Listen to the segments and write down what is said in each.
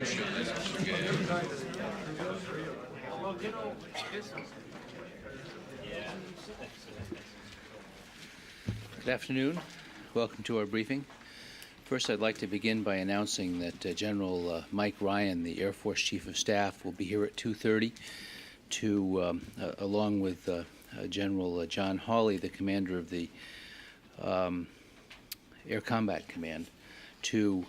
Good afternoon. Welcome to our briefing. First, I'd like to begin by announcing that General Mike Ryan, the Air Force Chief of Staff, will be here at 2:30 to, along with General John Hawley, the commander of the Air Combat Command, to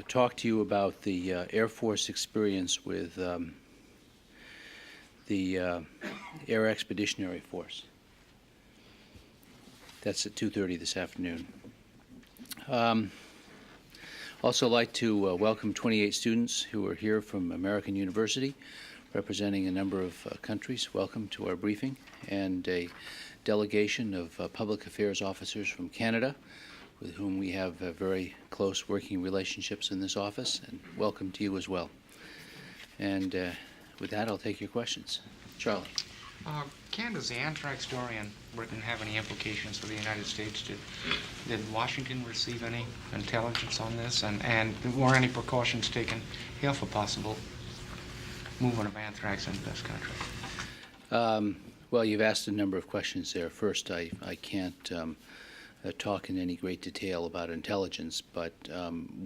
talk to you about the Air Force experience with the Air Expeditionary Force. That's at 2:30 this afternoon. Also like to welcome 28 students who are here from American University, representing a number of countries. Welcome to our briefing, and a delegation of public affairs officers from Canada, with whom we have very close working relationships in this office, and welcome to you as well. And with that, I'll take your questions. Charlie. Ken, does the anthrax story in Britain have any implications for the United States? Did Washington receive any intelligence on this? And were any precautions taken here for possible movement of anthrax into this country? Well, you've asked a number of questions there. First, I can't talk in any great detail about intelligence, but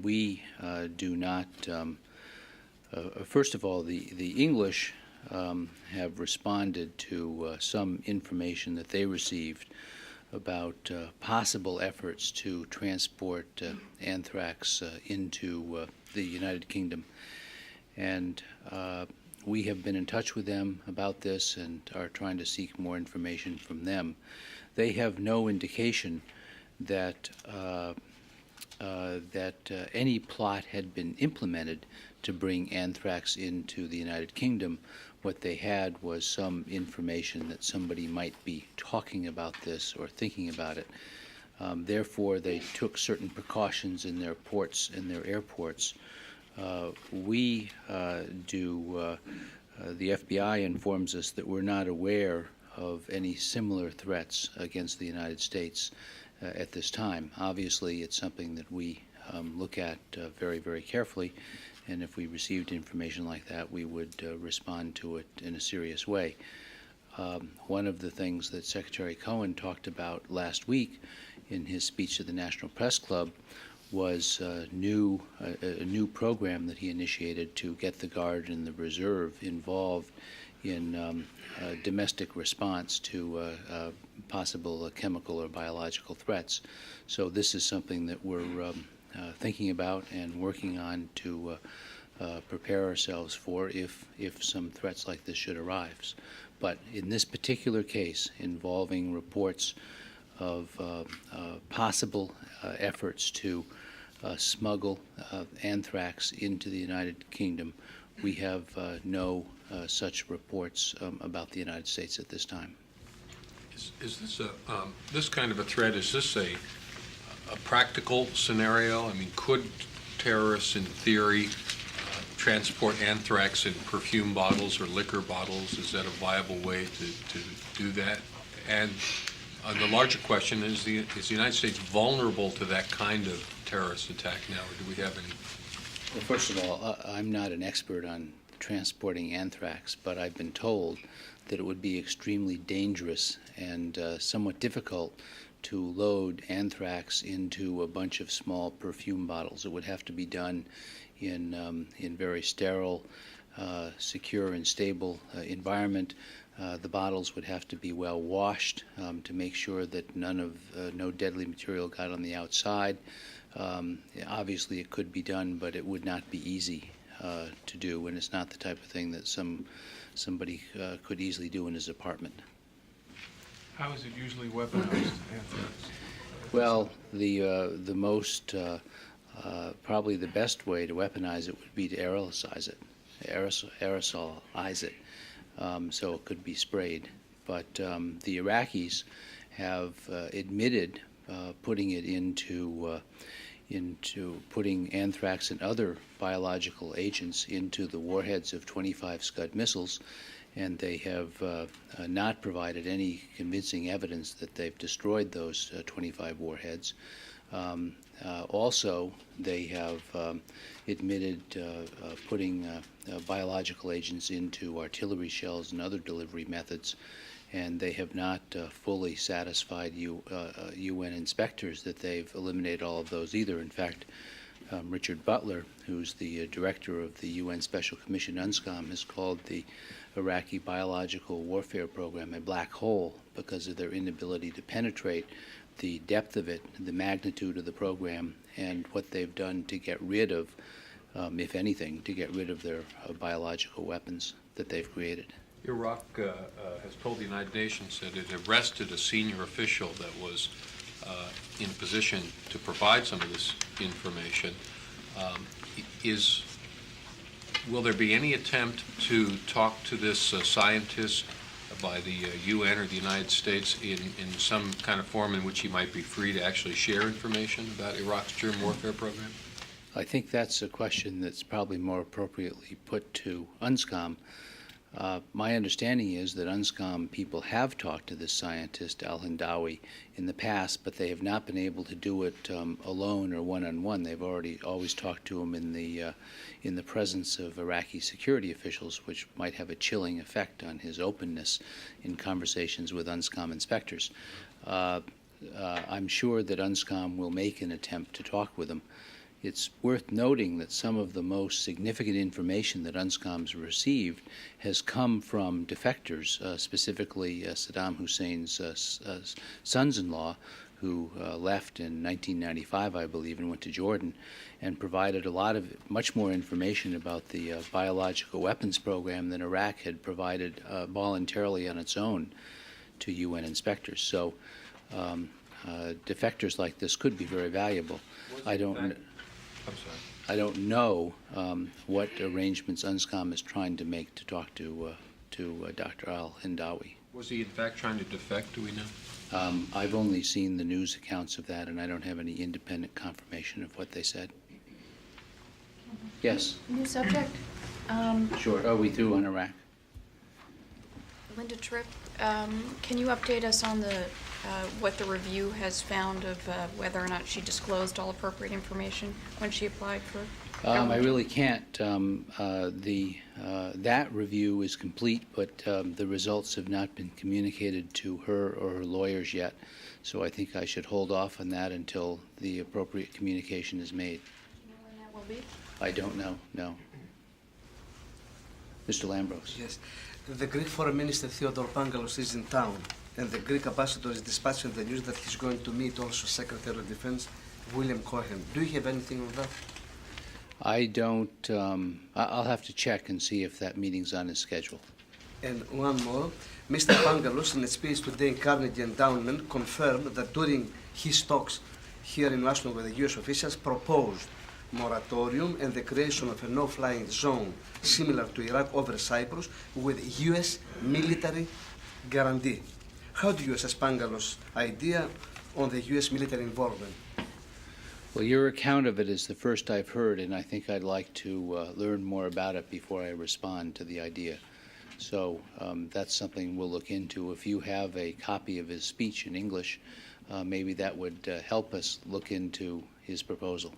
we do not. First of all, the English have responded to some information that they received about possible efforts to transport anthrax into the United Kingdom. And we have been in touch with them about this and are trying to seek more information from them. They have no indication that any plot had been implemented to bring anthrax into the United Kingdom. What they had was some information that somebody might be talking about this or thinking about it. Therefore, they took certain precautions in their ports and their airports. The FBI informs us that we're not aware of any similar threats against the United States at this time. Obviously, it's something that we look at very, very carefully, and if we received information like that, we would respond to it in a serious way. One of the things that Secretary Cohen talked about last week in his speech to the National Press Club was a new program that he initiated to get the Guard and the Reserve involved in domestic response to possible chemical or biological threats. So this is something that we're thinking about and working on to prepare ourselves for if some threats like this should arise. But in this particular case, involving reports of possible efforts to smuggle anthrax into the United Kingdom, we have no such reports about the United States at this time. Is this this kind of a threat? Is this a practical scenario? I mean, could terrorists, in theory, transport anthrax in perfume bottles or liquor bottles? Is that a viable way to do that? And the larger question is the United States vulnerable to that kind of terrorist attack now, or do we have any? Well, first of all, I'm not an expert on transporting anthrax, but I've been told that it would be extremely dangerous and somewhat difficult to load anthrax into a bunch of small perfume bottles. It would have to be done in very sterile, secure, and stable environment. The bottles would have to be well washed to make sure that no deadly material got on the outside. Obviously, it could be done, but it would not be easy to do, and it's not the type of thing that somebody could easily do in his apartment. How is it usually weaponized? Well, the most probably the best way to weaponize it would be to aerosolize it, so it could be sprayed. But the Iraqis have admitted putting it into putting anthrax and other biological agents into the warheads of 25 Scud missiles, and they have not provided any convincing evidence that they've destroyed those 25 warheads. Also, they have admitted putting biological agents into artillery shells and other delivery methods, and they have not fully satisfied UN inspectors that they've eliminated all of those either. In fact, Richard Butler, who's the director of the UN Special Commission UNSCOM, has called the Iraqi biological warfare program a black hole because of their inability to penetrate the depth of it, the magnitude of the program, and what they've done to get rid of, if anything, to get rid of their biological weapons that they've created. Iraq has told the United Nations that it arrested a senior official that was in a position to provide some of this information. Will there be any attempt to talk to this scientist by the UN or the United States in some kind of form in which he might be free to actually share information about Iraq's germ warfare program? I think that's a question that's probably more appropriately put to UNSCOM. My understanding is that UNSCOM people have talked to this scientist, al-Hindawi, in the past, but they have not been able to do it alone or one-on-one. They've always talked to him in the presence of Iraqi security officials, which might have a chilling effect on his openness in conversations with UNSCOM inspectors. I'm sure that UNSCOM will make an attempt to talk with him. It's worth noting that some of the most significant information that UNSCOM's received has come from defectors, specifically Saddam Hussein's sons-in-law, who left in 1995, I believe, and went to Jordan, and provided much more information about the biological weapons program than Iraq had provided voluntarily on its own to UN inspectors. So defectors like this could be very valuable. I don't know what arrangements UNSCOM is trying to make to talk to Dr. al-Hindawi. Was he in fact trying to defect, do we know? I've only seen the news accounts of that, and I don't have any independent confirmation of what they said. Yes? New subject. Sure. Are we through on Iraq? Linda Tripp, can you update us on what the review has found of whether or not she disclosed all appropriate information when she applied for? I really can't. That review is complete, but the results have not been communicated to her or her lawyers yet. So I think I should hold off on that until the appropriate communication is made. Do you know when that will be? I don't know, no. Mr. Lambros. Yes. The Greek Foreign Minister Theodore Pangalos is in town, and the Greek ambassador is dispatching the news that he's going to meet also Secretary of Defense William Cohen. Do you have anything on that? I don't. I'll have to check and see if that meeting's on his schedule. And one more. Mr. Pangalos, in a speech today in Carnegie Endowment, confirmed that during his talks here in Washington with the U.S. officials, proposed moratorium and the creation of a no-flying zone similar to Iraq over Cyprus with U.S. military guarantee. How do you assess Pangalos' idea on the U.S. military involvement? Well, your account of it is the first I've heard, and I think I'd like to learn more about it before I respond to the idea. So that's something we'll look into. If you have a copy of his speech in English, maybe that would help us look into his proposal.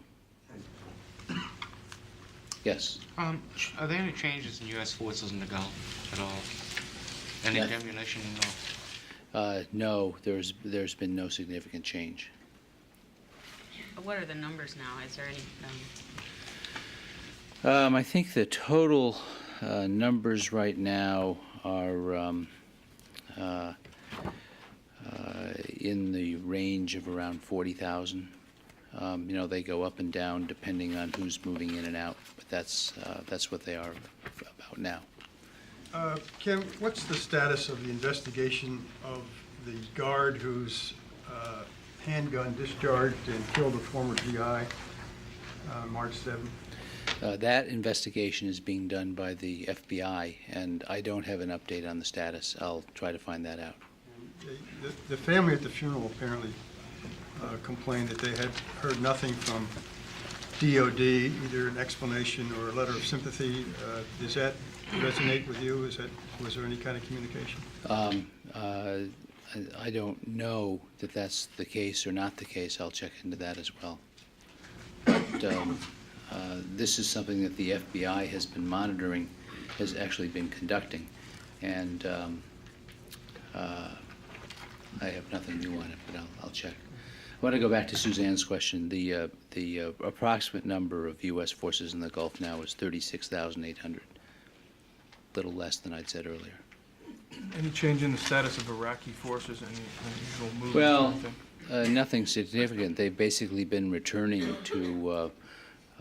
Yes. Are there any changes in U.S. forces in the Gulf at all? Any Yeah. demolition? No, there's been no significant change. What are the numbers now? Is there any? I think the total numbers right now are in the range of around 40,000. They go up and down depending on who's moving in and out, but that's what they are about now. Kim, what's the status of the investigation of the guard whose handgun discharged and killed a former GI on March 7th? That investigation is being done by the FBI, and I don't have an update on the status. I'll try to find that out. The family at the funeral apparently complained that they had heard nothing from DoD, either an explanation or a letter of sympathy. Does that resonate with you? Was there any kind of communication? I don't know that that's the case or not the case. I'll check into that as well. this is something that the FBI has been monitoring, has actually been conducting, and I have nothing new on it, but I'll check. I want to go back to Suzanne's question. The approximate number of U.S. forces in the Gulf now is 36,800, a little less than I'd said earlier. Any change in the status of Iraqi forces, any unusual movements? Well, or anything? nothing significant. They've basically been returning to,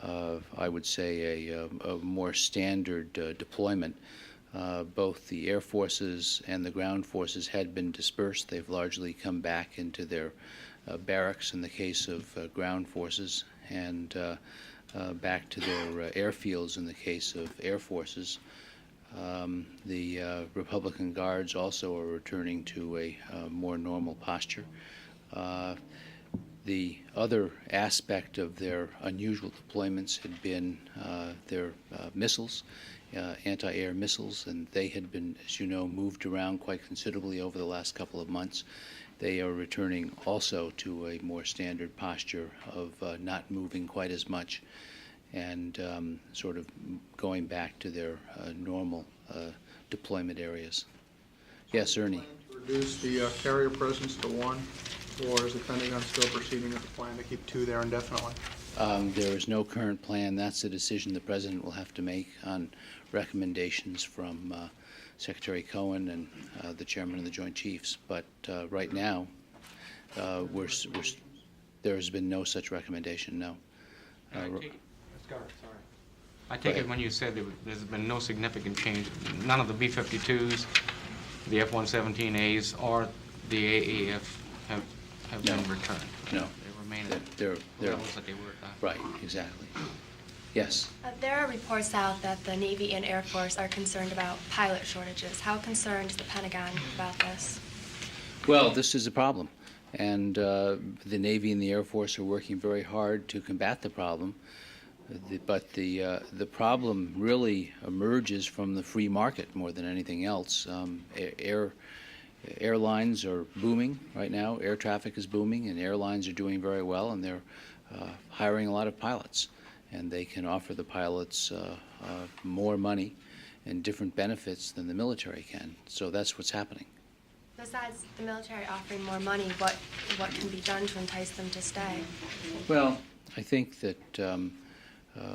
I would say, a more standard deployment. Both the air forces and the ground forces had been dispersed. They've largely come back into their barracks in the case of ground forces, and back to their airfields in the case of air forces. The Republican Guards also are returning to a more normal posture. The other aspect of their unusual deployments had been their missiles, anti-air missiles, and they had been, as you know, moved around quite considerably over the last couple of months. They are returning also to a more standard posture of not moving quite as much, and sort of going back to their normal deployment areas. Yes, Ernie? To reduce the carrier presence to one, or is the Pentagon still proceeding with the plan to keep two there indefinitely? There is no current plan. That's a decision the President will have to make on recommendations from Secretary Cohen and the Chairman of the Joint Chiefs. But right now, there has been no such recommendation, no. I take it when you said there's been no significant change, none of the B-52s, the F-117As, or the AAF have been returned? No. They remain They're at levels that they were at that. right, exactly. Yes. There are reports out that the Navy and Air Force are concerned about pilot shortages. How concerned is the Pentagon about this? Well, this is a problem, and the Navy and the Air Force are working very hard to combat the problem. But the problem really emerges from the free market more than anything else. Airlines are booming right now. Air traffic is booming, and airlines are doing very well, and they're hiring a lot of pilots. And they can offer the pilots more money and different benefits than the military can. So that's what's happening. Besides the military offering more money, what can be done to entice them to stay? Well, I think that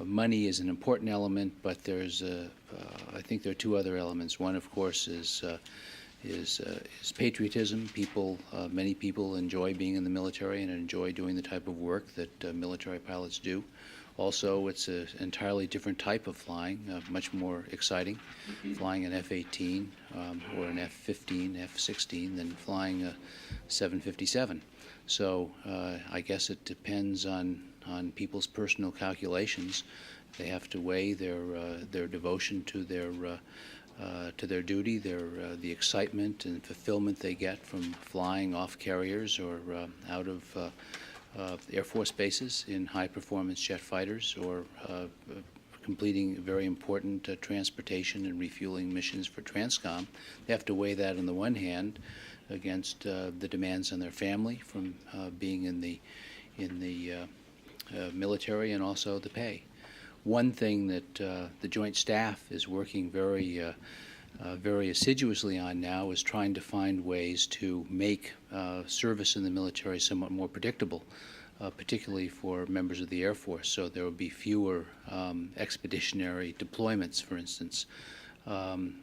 money is an important element, but there's I think there are two other elements. One, of course, is patriotism. Many people enjoy being in the military and enjoy doing the type of work that military pilots do. Also, it's an entirely different type of flying, much more exciting, flying an F-18 or an F-15, F-16 than flying a 757. So I guess it depends on people's personal calculations. They have to weigh their devotion to their duty, the excitement and fulfillment they get from flying off carriers or out of Air Force bases in high-performance jet fighters, or completing very important transportation and refueling missions for Transcom. They have to weigh that on the one hand against the demands on their family from being in the military, and also the pay. One thing that the Joint Staff is working very assiduously on now is trying to find ways to make service in the military somewhat more predictable, particularly for members of the Air Force. So there will be fewer expeditionary deployments, for instance. And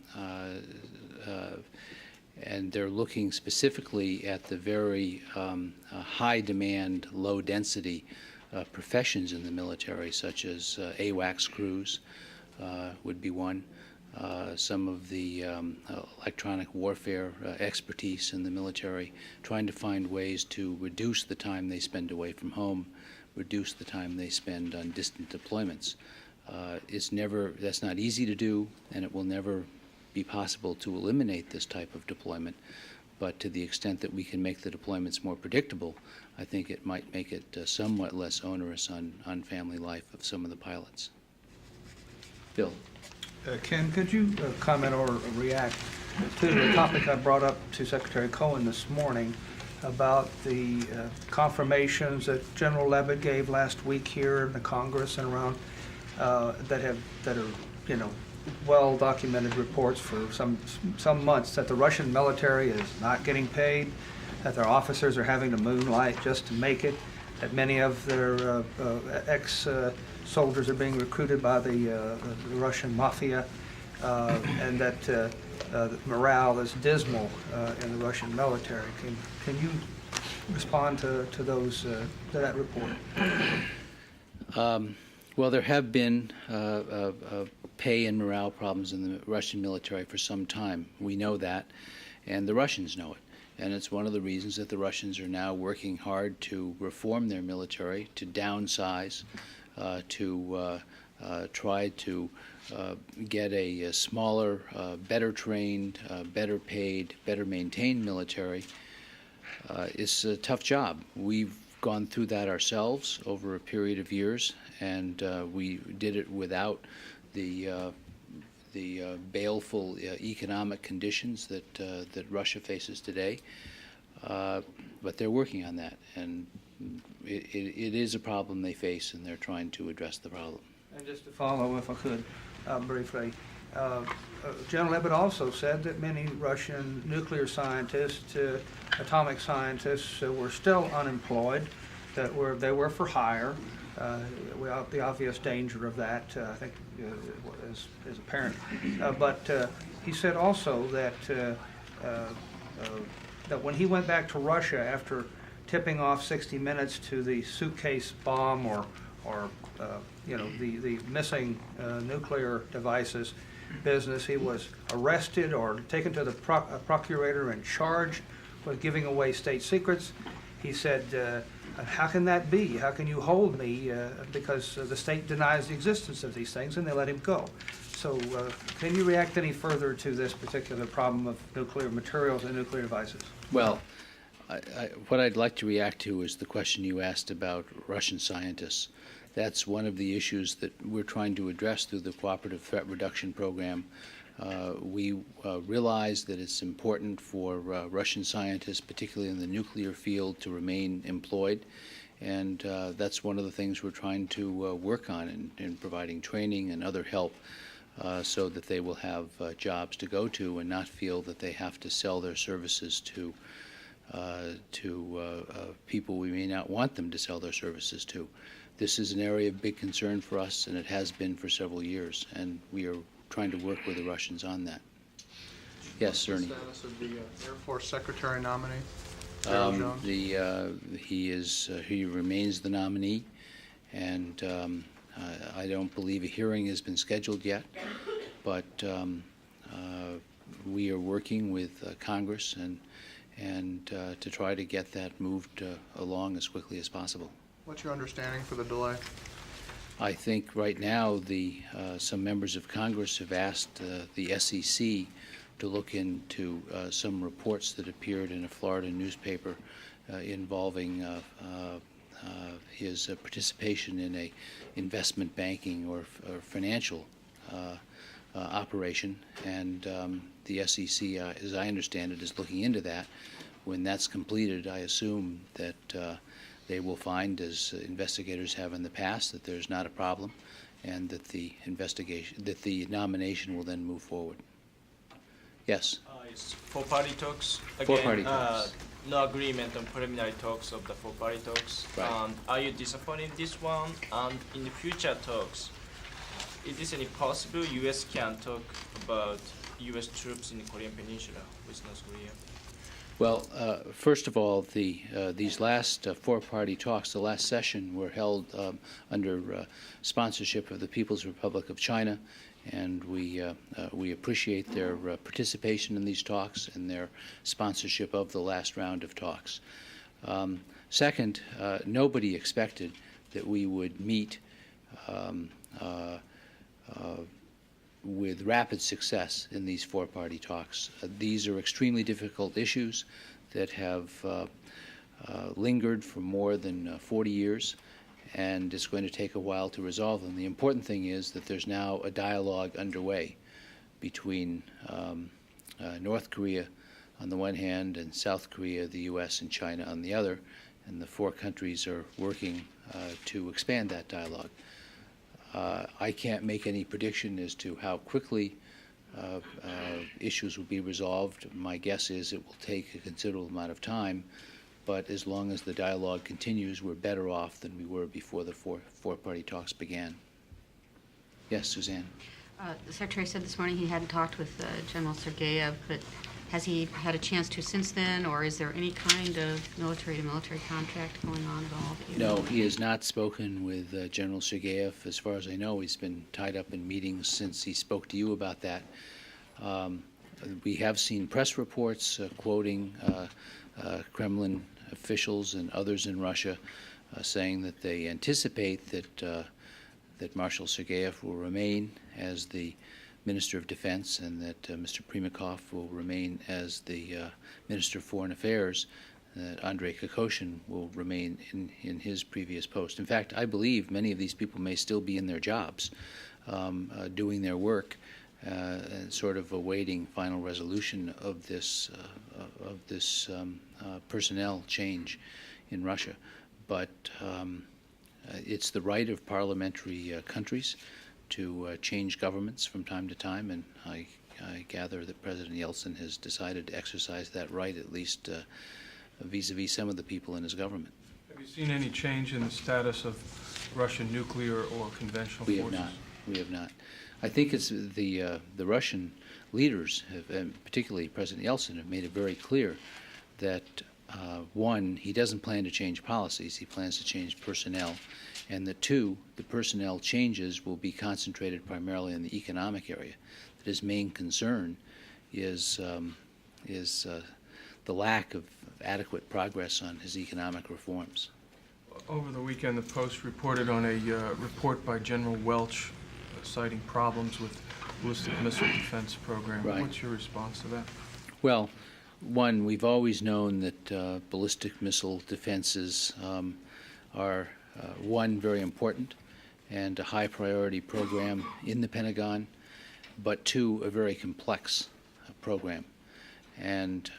they're looking specifically at the very high-demand, low-density professions in the military, such as AWACS crews would be one. Some of the electronic warfare expertise in the military, trying to find ways to reduce the time they spend away from home, reduce the time they spend on distant deployments. That's not easy to do, and it will never be possible to eliminate this type of deployment. But to the extent that we can make the deployments more predictable, I think it might make it somewhat less onerous on family life of some of the pilots. Bill. Ken, could you comment or react to the topic I brought up to Secretary Cohen this morning about the confirmations that General Levitt gave last week here in the Congress and around that are, you know, well-documented reports for some months that the Russian military is not getting paid, that their officers are having to moonlight just to make it, that many of their ex-soldiers are being recruited by the Russian mafia, and that the morale is dismal in the Russian military. Can you respond to those to that report? Well, there have been pay and morale problems in the Russian military for some time. We know that, and the Russians know it. And it's one of the reasons that the Russians are now working hard to reform their military, to downsize, to try to get a smaller, better trained, better paid, better maintained military. It's a tough job. We've gone through that ourselves over a period of years, and we did it without the baleful economic conditions that Russia faces today. But they're working on that, and it is a problem they face, and they're trying to address the problem. And just to follow, if I could, briefly, General Levitt also said that many Russian nuclear scientists, atomic scientists, were still unemployed, that they were for hire. The obvious danger of that, I think, is apparent. But he said also that that when he went back to Russia after tipping off 60 Minutes to the suitcase bomb or you know, the missing nuclear devices business, he was arrested or taken to the procurator and charged with giving away state secrets. He said, how can that be? How can you hold me? Because the state denies the existence of these things, and they let him go. So can you react any further to this particular problem of nuclear materials and nuclear devices? Well, what I'd like to react to is the question you asked about Russian scientists. That's one of the issues that we're trying to address through the Cooperative Threat Reduction Program. We realize that it's important for Russian scientists, particularly in the nuclear field, to remain employed. And that's one of the things we're trying to work on in providing training and other help so that they will have jobs to go to and not feel that they have to sell their services to people we may not want them to sell their services to. This is an area of big concern for us, and it has been for several years, and we are trying to work with the Russians on that. Yes, Ernie. What's the status of the Air Force Secretary nominee? He remains the nominee, and I don't believe a hearing has been scheduled yet, but we are working with Congress and to try to get that moved along as quickly as possible. What's your understanding for the delay? I think right now some members of Congress have asked the SEC to look into some reports that appeared in a Florida newspaper involving his participation in a investment banking or financial operation, and the SEC, as I understand it, is looking into that. When that's completed, I assume that they will find, as investigators have in the past, that there's not a problem, and that the nomination will then move forward. Yes. It's four-party talks. Again, Four-party talks. No agreement on preliminary talks of the four-party talks. Right. Are you disappointed in this one? And in the future talks, is this any possible U.S. can talk about U.S. troops in the Korean Peninsula with North Korea? Well, first of all, these last four-party talks, the last session, were held under sponsorship of the People's Republic of China, and we appreciate their participation in these talks and their sponsorship of the last round of talks. Second, nobody expected that we would meet with rapid success in these four-party talks. These are extremely difficult issues that have lingered for more than 40 years, and it's going to take a while to resolve them. The important thing is that there's now a dialogue underway between North Korea, on the one hand, and South Korea, the U.S., and China on the other. And the four countries are working to expand that dialogue. I can't make any prediction as to how quickly issues will be resolved. My guess is it will take a considerable amount of time, but as long as the dialogue continues, we're better off than we were before the four-party talks began. Yes, Suzanne? The Secretary said this morning he hadn't talked with General Sergeyev, but has he had a chance to since then, or is there any kind of military-to-military contract going on at all? No, he has not spoken with General Sergeyev. As far as I know, he's been tied up in meetings since he spoke to you about that. We have seen press reports quoting Kremlin officials and others in Russia saying that they anticipate that Marshal Sergeyev will remain as the Minister of Defense and that Mr. Primakov will remain as the Minister of Foreign Affairs, that Andrei Kokoshin will remain in his previous post. In fact, I believe many of these people may still be in their jobs, doing their work, and sort of awaiting final resolution of this personnel change in Russia. But it's the right of parliamentary countries to change governments from time to time, and I gather that President Yeltsin has decided to exercise that right, at least vis-a-vis some of the people in his government. Have you seen any change in the status of Russian nuclear or conventional We forces? have not. We have not. I think it's the Russian leaders, and particularly President Yeltsin, have made it very clear that, one, he doesn't plan to change policies, he plans to change personnel, and that, two, the personnel changes will be concentrated primarily in the economic area. That his main concern is the lack of adequate progress on his economic reforms. Over the weekend, the Post reported on a report by General Welch citing problems with ballistic missile defense program. Right. What's your response to that? Well, one, we've always known that ballistic missile defenses are, one, very important and a high priority program in the Pentagon, but two, a very complex program. And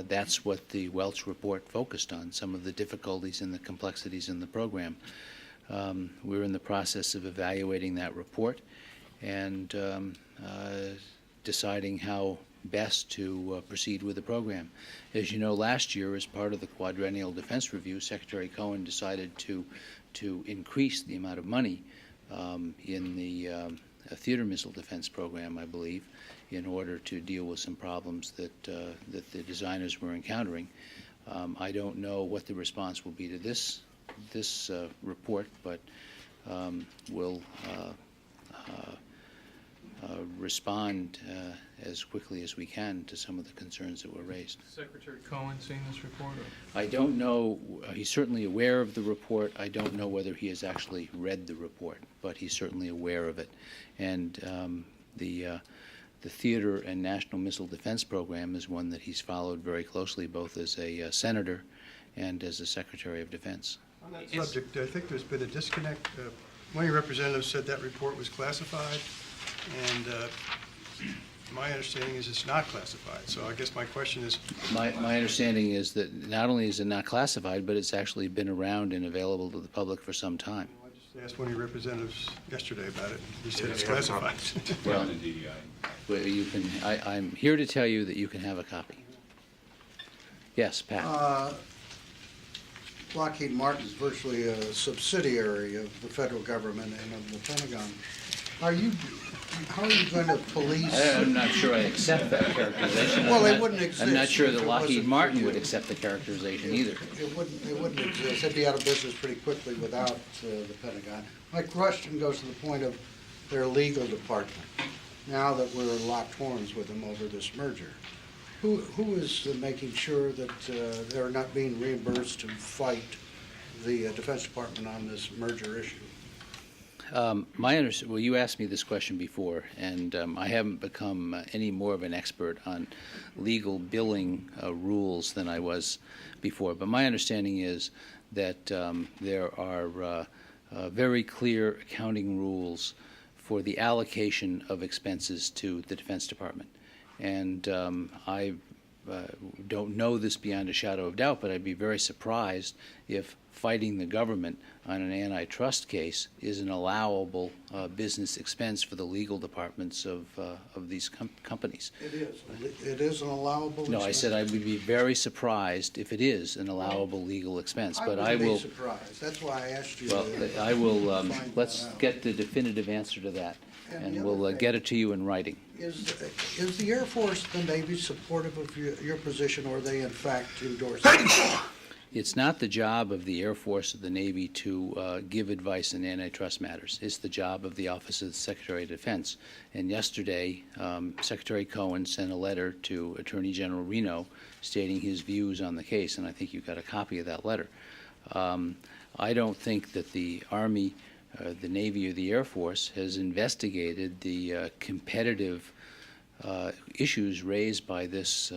that's what the Welch report focused on, some of the difficulties and the complexities in the program. We're in the process of evaluating that report and deciding how best to proceed with the program. As you know, last year, as part of the Quadrennial Defense Review, Secretary Cohen decided to increase the amount of money in the theater missile defense program, I believe, in order to deal with some problems that the designers were encountering. I don't know what the response will be to this report, but we'll respond as quickly as we can to some of the concerns that were raised. Secretary Cohen seen this report? Or? I don't know. He's certainly aware of the report. I don't know whether he has actually read the report, but he's certainly aware of it. And the Theater and National Missile Defense Program is one that he's followed very closely, both as a senator and as a Secretary of Defense. On that subject, I think there's been a disconnect. One of your representatives said that report was classified, and my understanding is it's not classified. So I guess my question is... My understanding is that not only is it not classified, but it's actually been around and available to the public for some time. I just asked one of your representatives yesterday about it. He said it's classified. Well, you can. I'm here to tell you that you can have a copy. Yes, Pat. Lockheed Martin is virtually a subsidiary of the federal government and of the Pentagon. How are you going to police? I'm not sure I accept that characterization. Well, it wouldn't exist. I'm not sure if that it Lockheed wasn't Martin for would you. accept the characterization either. It wouldn't exist. They'd be out of business pretty quickly without the Pentagon. My question goes to the point of their legal department. Now that we're locked horns with them over this merger, who is making sure that they're not being reimbursed to fight the Defense Department on this merger issue? Well, you asked me this question before, and I haven't become any more of an expert on legal billing rules than I was before. But my understanding is that there are very clear accounting rules for the allocation of expenses to the Defense Department. And I don't know this beyond a shadow of doubt, but I'd be very surprised if fighting the government on an antitrust case is an allowable business expense for the legal departments of these companies. It is. It is an allowable No, expense. I said I would be very surprised if it is an allowable legal expense, but I will. be surprised. That's why I asked you. Well, to I will, find let's that out. get the definitive answer to that, And and the we'll other get it to you in writing. Is the Air Force, the Navy supportive of your position, or are they in fact endorse it? It's not the job of the Air Force or the Navy to give advice in antitrust matters. It's the job of the Office of the Secretary of Defense. And yesterday, Secretary Cohen sent a letter to Attorney General Reno stating his views on the case, and I think you got a copy of that letter. I don't think that the Army, the Navy, or the Air Force has investigated the competitive issues raised by this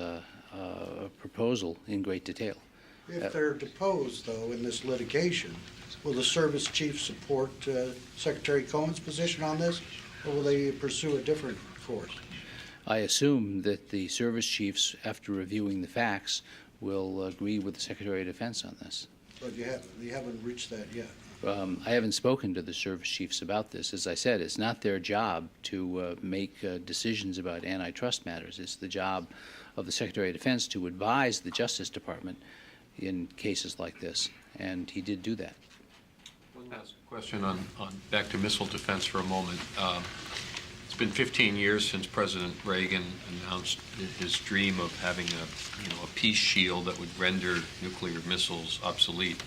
proposal in great detail. If they're deposed, though, in this litigation, will the service chief support Secretary Cohen's position on this, or will they pursue a different course? I assume that the service chiefs, after reviewing the facts, will agree with the Secretary of Defense on this. But you haven't reached that yet. I haven't spoken to the service chiefs about this. As I said, it's not their job to make decisions about antitrust matters. It's the job of the Secretary of Defense to advise the Justice Department in cases like this, and he did do that. One last question on back to missile defense for a moment. It's been 15 years since President Reagan announced his dream of having a peace shield that would render nuclear missiles obsolete.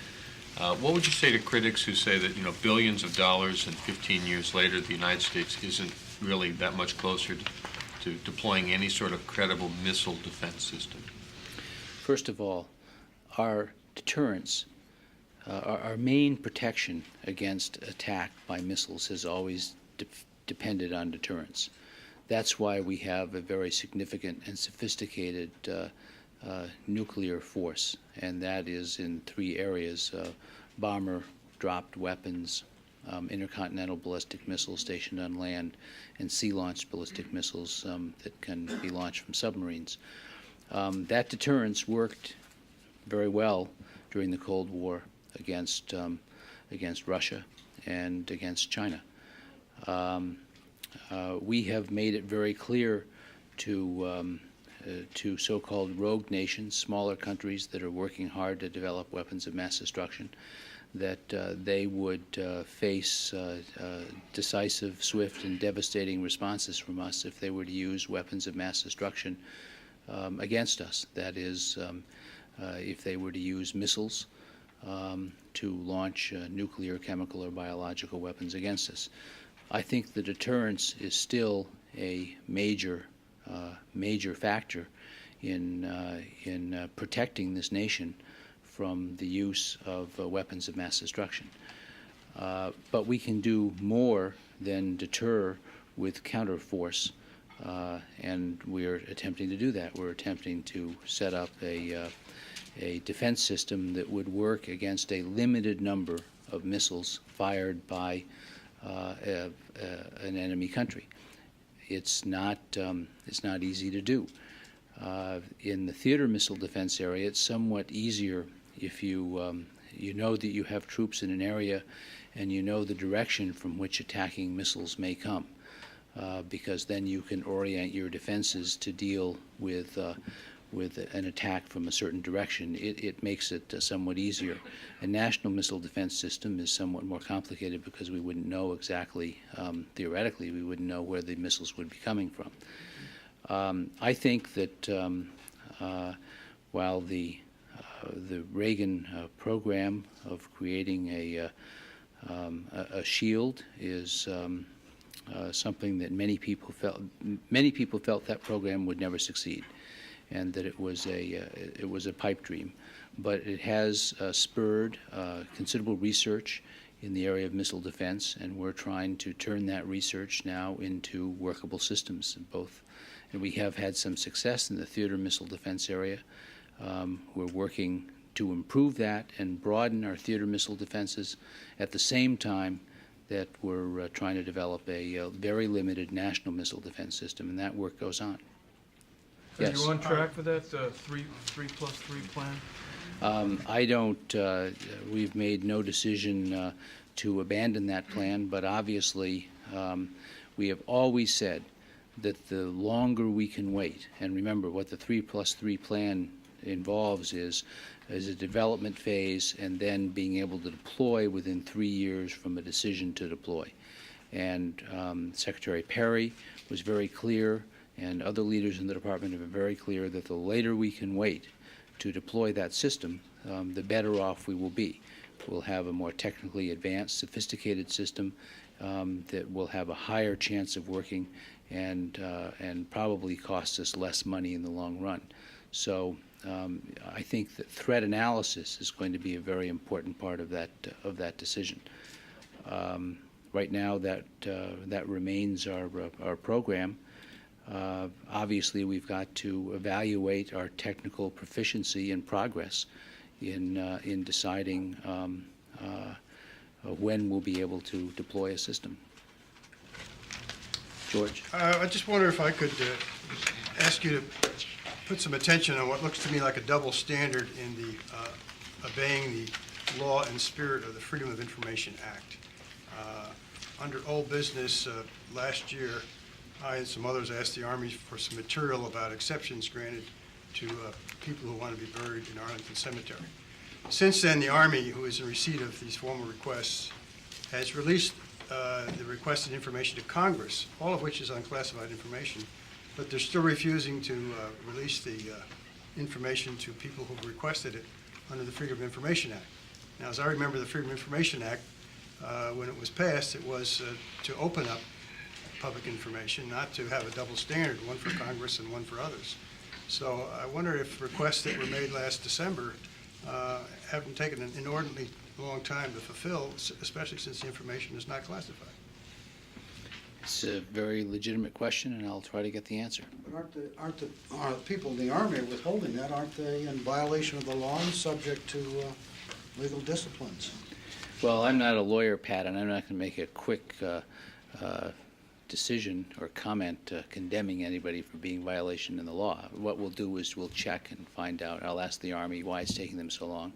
What would you say to critics who say that billions of dollars and 15 years later the United States isn't really that much closer to deploying any sort of credible missile defense system? First of all, our deterrence, our main protection against attack by missiles has always depended on deterrence. That's why we have a very significant and sophisticated nuclear force, and that is in three areas: bomber-dropped weapons, intercontinental ballistic missiles stationed on land, and sea-launched ballistic missiles that can be launched from submarines. That deterrence worked very well during the Cold War against Russia and against China. We have made it very clear to so-called rogue nations, smaller countries that are working hard to develop weapons of mass destruction, that they would face decisive, swift, and devastating responses from us if they were to use weapons of mass destruction against us. That is, if they were to use missiles to launch nuclear, chemical, or biological weapons against us. I think the deterrence is still a major factor in protecting this nation from the use of weapons of mass destruction. But we can do more than deter with counterforce, and we're attempting to do that. We're attempting to set up a defense system that would work against a limited number of missiles fired by an enemy country. It's not easy to do. In the theater missile defense area, it's somewhat easier if you know that you have troops in an area and you know the direction from which attacking missiles may come, because then you can orient your defenses to deal with an attack from a certain direction. It makes it somewhat easier. A national missile defense system is somewhat more complicated because we wouldn't know exactly, theoretically, we wouldn't know where the missiles would be coming from. I think that while the Reagan program of creating a shield is something that many people felt that program would never succeed, and that it was a pipe dream. But it has spurred considerable research in the area of missile defense, and we're trying to turn that research now into workable systems. And we have had some success in the theater missile defense area. We're working to improve that and broaden our theater missile defenses at the same time that we're trying to develop a very limited national missile defense system, and that work goes on. Are Yes. you on track for that 3+3 plan? I don't, we've made no decision to abandon that plan, but obviously, we have always said that the longer we can wait, and remember, what the 3+3 plan involves is a development phase and then being able to deploy within 3 years from a decision to deploy. And Secretary Perry was very clear, and other leaders in the department have been very clear that the later we can wait to deploy that system, the better off we will be. We'll have a more technically advanced, sophisticated system that will have a higher chance of working and probably cost us less money in the long run. So I think that threat analysis is going to be a very important part of that decision. Right now, that remains our program. Obviously, we've got to evaluate our technical proficiency and progress in deciding when we'll be able to deploy a system. George? I just wonder if I could ask you to put some attention on what looks to me like a double standard in the obeying the law and spirit of the Freedom of Information Act. Under old business last year, I and some others asked the Army for some material about exceptions granted to people who want to be buried in Arlington Cemetery. Since then, the Army, who is in receipt of these formal requests, has released the requested information to Congress, all of which is unclassified information, but they're still refusing to release the information to people who requested it under the Freedom of Information Act. Now, as I remember the Freedom of Information Act, when it was passed, it was to open up public information, not to have a double standard, one for Congress and one for others. So I wonder if requests that were made last December haven't taken an inordinately long time to fulfill, especially since the information is not classified. It's a very legitimate question, and I'll try to get the answer. But aren't the people in the Army withholding that, aren't they in violation of the law and subject to legal disciplines? Well, I'm not a lawyer, Pat, and I'm not going to make a quick decision or comment condemning anybody for being in violation in the law. What we'll do is we'll check and find out. I'll ask the Army why it's taking them so long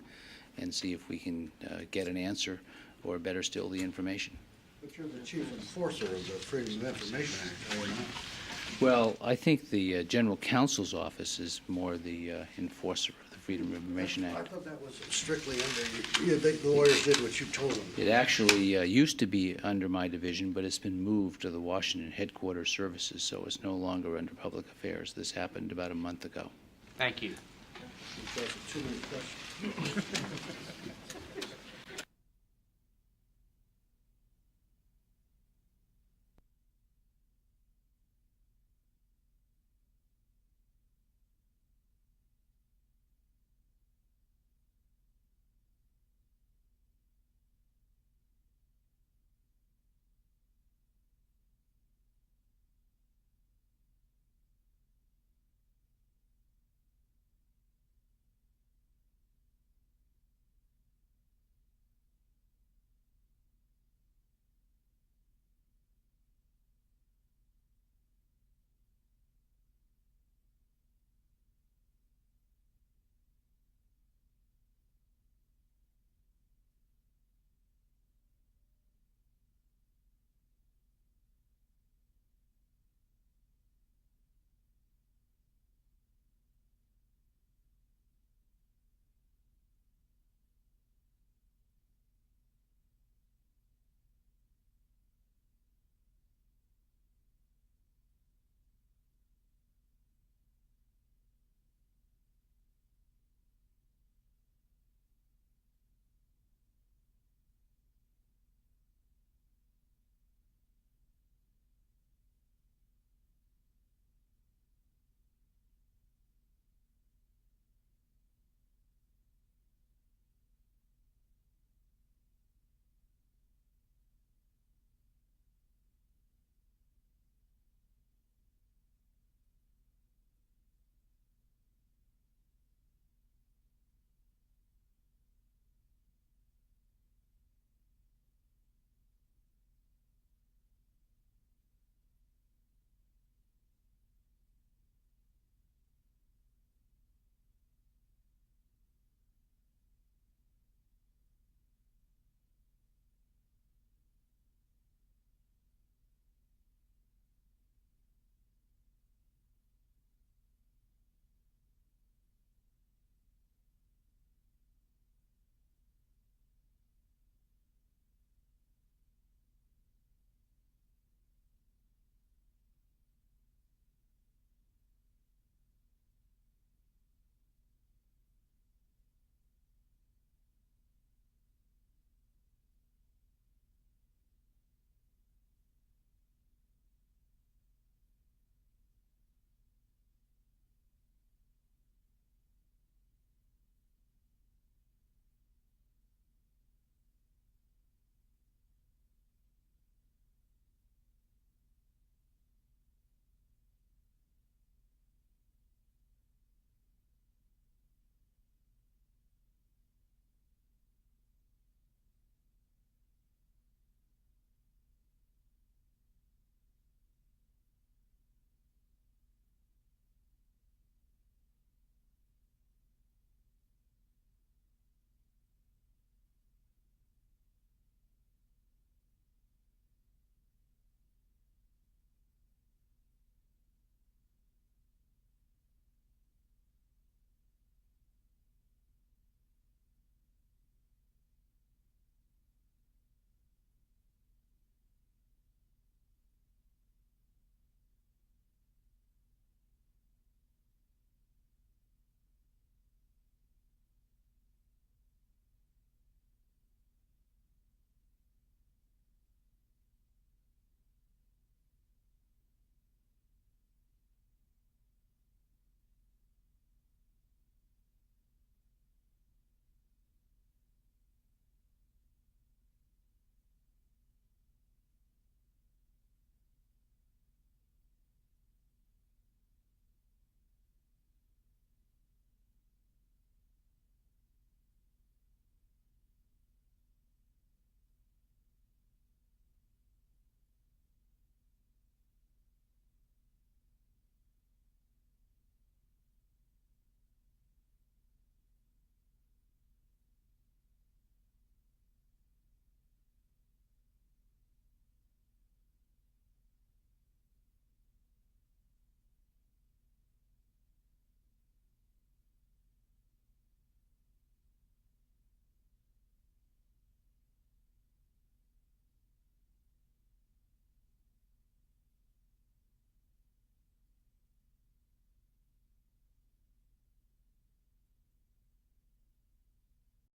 and see if we can get an answer, or better still, the information. But you're the chief enforcer of the Freedom of Information Act, are you not? Well, I think the General Counsel's office is more the enforcer of the Freedom of Information I Act. thought that was strictly under, the lawyers did what you told them. It actually used to be under my division, but it's been moved to the Washington Headquarters Services, so it's no longer under Public Affairs. This happened about a month ago. Thank you. Those are too many questions.